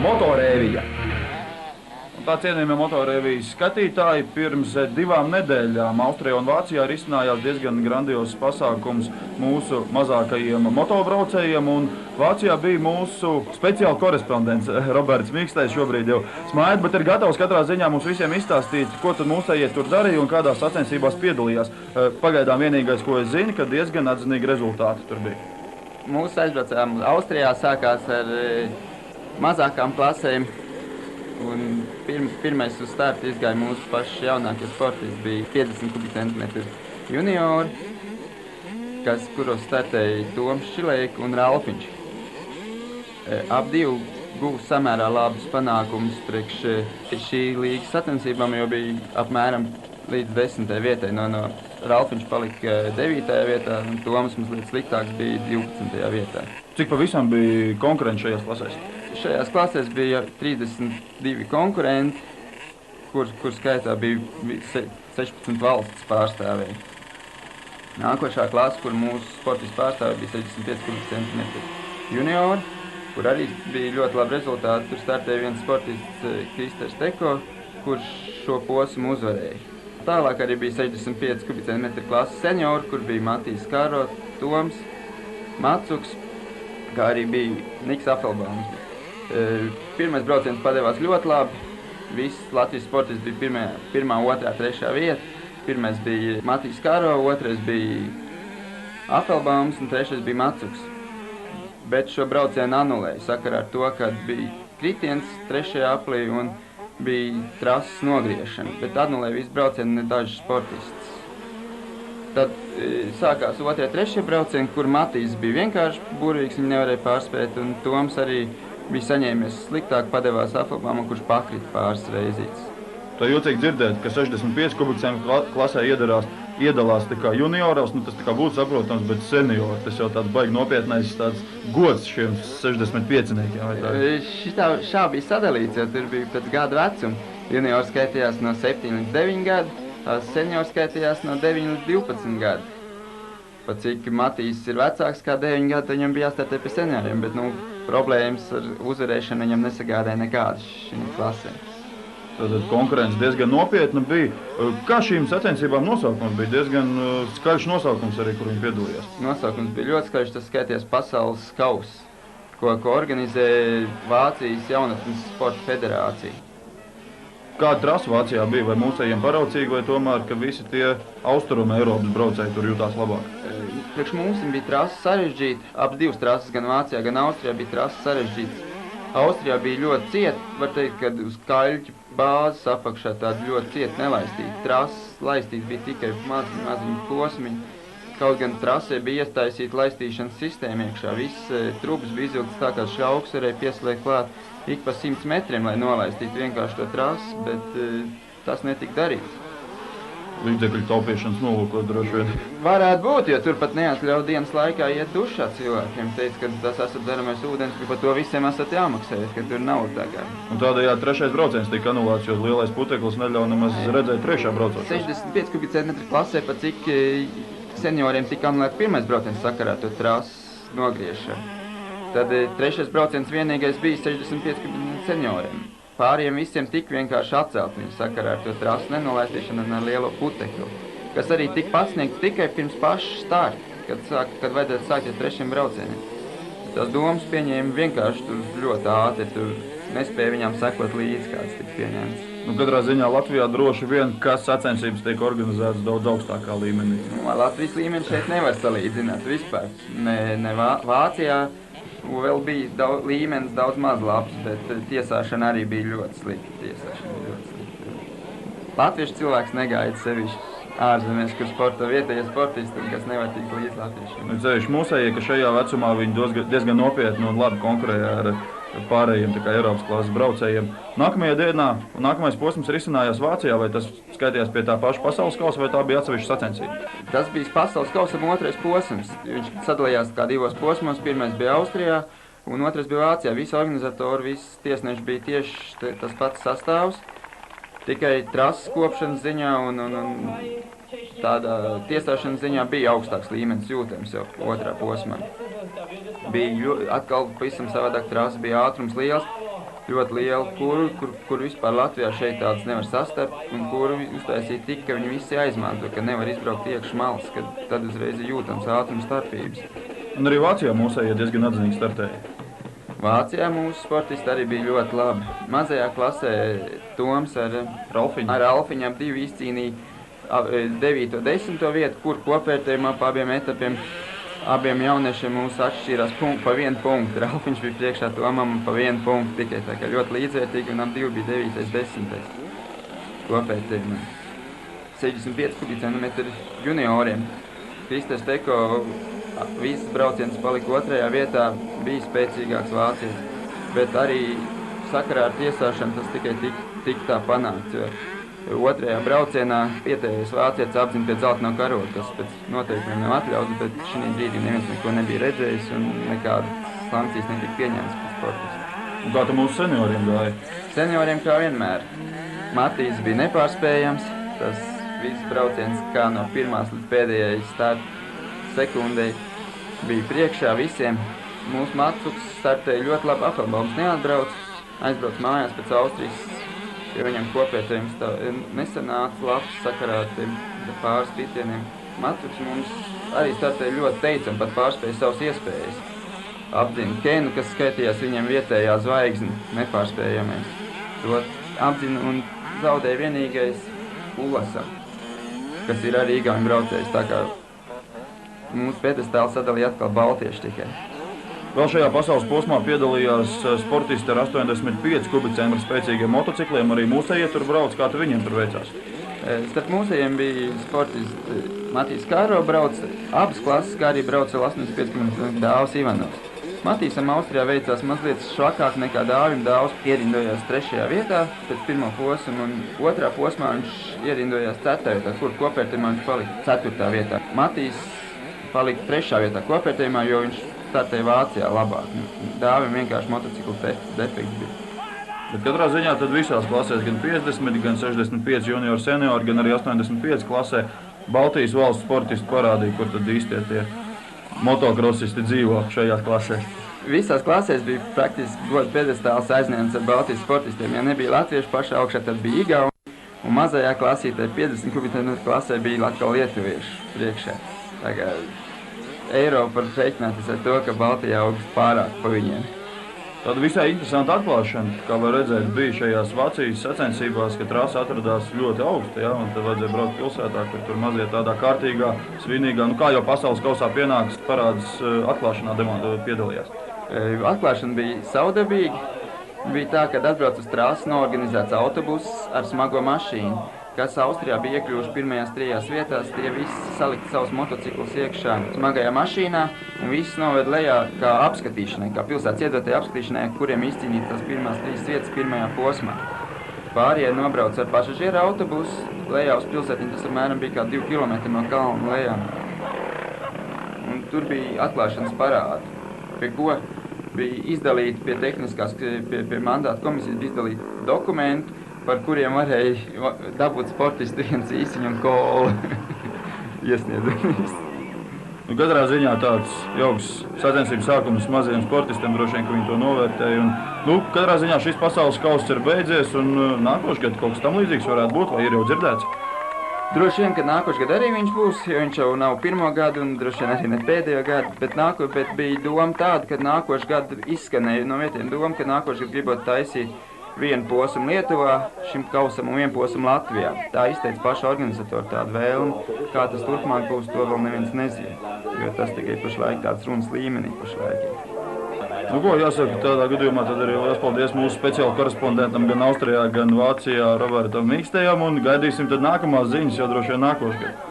Motorēvija. Tā cienījamie motorēvijas skatītāji, pirms 2 nedēļām Austrijā un Vācijā risinājās diezgan grandiozs pasākums mūsu mazākajiem motobraucējiem, un Vācijā bija mūsu speciāla korespondents Roberts Mīkstējs, šobrīd jau smaida, bet ir gatavs katrā ziņā mums visiem izstāstīt, ko tad mūsējie tur darīja un kādās sacensībās piedalījās. Pagaidām vienīgais, ko es zinu, ka diezgan atzinīgi rezultāti tur bija. Mūsu aizbraucējām Austrijā sākās ar mazākām klasēm. Un pirmais uz startu izgāja mūsu paši jaunākie sportisti, bija 50 kubicentimetru juniori, kuros startēja Toms Šilēka un Ralfiņš. Ap divi guva samērā labus panākumus priekš šī līgas sacensībām, jo bija apmēram līdz 10. vietai. No Ralfiņš palika 9. vietā, un Toms mazliet sliktāks bija 12. vietā. Cik pavisam bija konkurenci šajās klasēs? Šajās klasēs bija 32 konkurenti, kur skaitā bija 16 valsts pārstāvēji. Nākošā klase, kur mūsu sportisti pārstāvēja, bija 65 kubicentimetri juniori, kur arī bija ļoti labi rezultāti. Tur startēja viens sportists Kristers Teko, kurš šo posmu uzvarēja. Tālāk arī bija 65 kubicentimetri klase seniori, kur bija Matīs Kāro, Toms, Matsuks, kā arī bija Niks Afelbaums. Pirmais brauciens padevās ļoti labi. Visi Latvijas sportisti bija pirmā, otrā, trešā vieta. Pirmais bija Matīs Kāro, otrais bija Afelbaums un trešais bija Matsuks. Bet šo braucienu anulēja sakarā ar to, ka bija kritiens trešajā aplī un bija trases nogriešana. Bet anulēja visu braucienu ne daži sportistus. Tad sākās otrie, trešie braucieni, kur Matīs bija vienkārši burvīgs, viņi nevarēja pārspēt, un Toms arī bija saņēmies sliktāk, padevās Afelbaumam, kurš pakrita pāris reizītes. Tā jūtīgi dzirdēt, ka 65 kubicentimetru klasē iedalās tikai junioros, tas tā kā būtu saprotams, bet seniori, tas jau tāds baigi nopietnais tāds gods šiem 65-niekiem. Šā bija sadalīts, jo tur bija pēc gada vecuma. Juniori skaitījās no 7 līdz 9 gadu, seniori skaitījās no 9 līdz 12 gadu. Pat cik Matīs ir vecāks kā 9 gadu, viņam bija jāstartē pie senioriem, bet problēmas ar uzvarēšanu viņam nesagādāja nekādas šīm klasēm. Tātad konkurence diezgan nopietna bija. Kā šīm sacensībām nosaukums bija? Diezgan skaļš nosaukums arī, kur viņi piedalījās. Nosaukums bija ļoti skaļš, tas skaities pasaules kauss, ko organizē Vācijas jaunatnes sporta federācija. Kāda trasa Vācijā bija? Vai mūsējiem paraucīgi, vai tomēr, ka visi tie austrumu Eiropas braucēji tur jutās labāk? Priekš mums bija trasa sarežģīta. Abas divas trases, gan Vācijā, gan Austrijā, bija trasa sarežģītas. Austrijā bija ļoti cieta, var teikt, ka uz kaļķu bāzes apakšā tāda ļoti cieta nelaistīta. Trases laistīt bija tikai maziņu posmiņu. Kaut gan trasē bija iestaisīta laistīšanas sistēma iekšā. Viss trubas bija izvilktas tā, kā šauks varēja pieslēgt klāt ik pa 100 metriem, lai nolaistītu vienkārši to trasi, bet tas netika darīts. Līdzekļu taupīšanas nolūkos droši vien. Varētu būt, jo tur pat neatļauj dienas laikā iet dušā cilvēkiem. Teica, ka tas esat dzeramais ūdens, ka par to visiem esat jāmaksājies, ka tur nav tā kā. Un tādējādi trešais brauciens tika anulēts, jo lielais puteklis neļauj nemaz redzēt trešā braucot. 65 kubicentimetru klasē, pat cik senioriem tika anulēt pirmais brauciens sakarā to trases nogriešanu. Tad trešais brauciens vienīgais bija 65 kubicentimetru senioriem. Pāriem visiem tika vienkārši atcelt viņa sakarā ar to trasu nenolaistīšanu un ar lielo putekli, kas arī tika pasniegts tikai pirms paša starta, kad vajadzētu sākties trešiem braucieniem. Tās domas pieņēma vienkārši tur ļoti ātri, tur nespēja viņām sekot līdzi, kāds tika pieņēmts. Katrā ziņā Latvijā droši vien, kas sacensības tiek organizētas daudz augstākā līmenī. Latvijas līmeni šeit nevar salīdzināt vispār. Ne Vācijā. Vēl bija līmenis daudz maz labs, bet tiesāšana arī bija ļoti slikta. Latviešu cilvēks negaida sevišķi ārzemēs, kur sporto vietējie sportisti, kas nevar tikt līdz latviešiem. Ceļš mūsējie, ka šajā vecumā viņi diezgan nopietni un labi konkurēja ar pārējiem Eiropas klases braucējiem. Nākamajā dienā un nākamais posms risinājās Vācijā, vai tas skaitījās pie tā paša pasaules kausa, vai tā bija atsevišķa sacensība? Tas bija pasaules kausam otrais posms. Viņš sadalījās kā divos posmos. Pirmais bija Austrijā un otrais bija Vācijā. Visi organizatori, visi tiesneši bija tieši tas pats sastāvs. Tikai trases kopšanas ziņā un tādā tiesāšanas ziņā bija augstāks līmenis jūtams jau otrā posmā. Bija atkal pavisam savādāk trasa, bija ātrums liels. ļoti lielu kuru, kur vispār Latvijā šeit tādas nevar sastapt, un kuru uztaisīt tik, ka viņi visi aizmanto, ka nevar izbraukt iekš malas, kad tad uzreiz ir jūtams ātruma starpības. Un arī Vācijā mūsējie diezgan atzinīgi startēja. Vācijā mūsu sportisti arī bija ļoti labi. Mazajā klasē Toms ar Alfiņu ap 2 izcīnīja 9. un 10. vietu, kur kopvērtējumā pa abiem etapiem abiem jauniešiem mums atšķīrās pa 1 punktu. Ralfiņš bija priekšā Tomam pa 1 punktu tikai, tā kā ļoti līdzvērtīgi, un ap 2 bija 9. 10. kopvērtējumā. 65 kubicentimetri junioriem. Kristers Teko visas brauciens palika 2. vietā, bija spēcīgāks vācietis, bet arī sakarā ar tiesāšanu tas tikai tik tā panākts, jo 2. braucienā vietējais vācietis apzina pie dzelteno karoga, kas pēc noteikumiem nav atļauts, bet šī brīdī neviens neko nebija redzējis un nekādas sankcijas netika pieņemtas pēc sportista. Un kā tu mūsu senioriem gāja? Senioriem kā vienmēr. Matīs bija nepārspējams, tas viss brauciens kā no pirmās līdz pēdējai starta sekundei bija priekšā visiem. Mūsu Matsuks startēja ļoti labi, Apelbaums neatbrauc, aizbrauc mājās pēc Austrijas, jo viņam kopvērtējums nesanāca labs sakarā ar tiem pāris kritieniem. Matsuks mums arī startēja ļoti teicami, pat pārspēja savas iespējas. Apzina Kenu, kas skaitījās viņam vietējā zvaigzne, nepārspējamais. To apzina un zaudēja vienīgais Ulasam, kas ir arī Igauņu braucējs, tā kā mūsu pēdestāli sadalīja atkal baltieši tikai. Vēl šajā pasaules posmā piedalījās sportisti ar 85 kubicentru spēcīgiem motocikliem, arī mūsējie tur brauc, kā tu viņiem tur veicās? Starp mūsējiem bija sportisti Matīs Kāro brauc, abas klases, kā arī brauc vēl 85 kubicentru Dāvs Ivanovs. Matīsam Austrijā veicās mazliet švakāk nekā Dāvim. Dāvs ierindojās 3. vietā pēc 1. posma, un 2. posmā viņš ierindojās 4. vietā, kur kopvērtējumā viņš palika 4. vietā. Matīs palika 3. vietā kopvērtējumā, jo viņš startēja Vācijā labāk. Dāvim vienkārši motociklu defekts bija. Bet katrā ziņā tad visās klasēs, gan 50, gan 65 juniori seniori, gan arī 85 klasē Baltijas valsts sportisti parādīja, kur tad īstie tie motokrosisti dzīvo šajās klasēs. Visās klasēs bija praktiski goda pēdestāls aizņemts ar Baltijas sportistiem. Ja nebija latviešu pašā augšā, tad bija Igauni, un mazajā klasītē 50 kubicentru klasē bija atkal lietuviešu priekšā. Tā kā Eiropa var reiķināties ar to, ka Baltijā augsts pārāk pa viņiem. Tāda visai interesanta atklāšana, kā var redzēt, bija šajās Vācijas sacensībās, ka trasa atradās ļoti augsta, ja, un tad vajadzēja braukt pilsētā, kur tur mazie tādā kārtīgā, svinīgā, kā jau pasaules kausā pienāks, parādas atklāšanā piedalījās. Atklāšana bija saudabīga. Bija tā, kad atbrauc uz trasu noorganizēts autobuss ar smago mašīnu, kas Austrijā bija iekļuvuši pirmajās 3 vietās, tie visi salikti savus motociklus iekšā smagajā mašīnā un visi noved lejā kā apskatīšanai, kā pilsētas iedzīvotāju apskatīšanai, kuriem izcīnīt tās pirmās 3 vietas pirmajā posmā. Pārējie nobrauc ar pasažieru autobusu, lejā uz pilsētiņu, tas apmēram bija kā 2 kilometri no kalna lejā. Un tur bija atklāšanas parādi, pie ko bija izdalīti pie tehniskās, pie mandāta komisijas bija izdalīti dokumenti, par kuriem varēja dabūt sportisti viens īsiņu un kolu iesniedzamīs. Katrā ziņā tāds jauks sacensības sākums mazajiem sportistiem, droši vien, ka viņi to novērtēja. Un, katrā ziņā šis pasaules kauss ir beidzies, un nākošgad kaut kas tam līdzīgs varētu būt, vai ir jau dzirdēts? Droši vien, ka nākošgad arī viņš būs, jo viņš jau nav 1. gadu un droši vien arī ne pēdējo gadu, bet bija doma tāda, ka nākošgad izskanēja no vietiem doma, ka nākošgad gribot taisīt 1 posmu Lietuvā šim kausam un 1 posmu Latvijā. Tā izteica paša organizatori tādu vēlmi, kā tas turpmāk būs, to vēl neviens nezina, jo tas tikai pašlaik tāds runas līmenī pašlaik. Ko jāsaka, tādā gadījumā tad arī liels paldies mūsu speciāla korespondentam gan Austrijā, gan Vācijā Robertam Mikstejam, un gaidīsim tad nākamās ziņas jau droši vien nākošgad.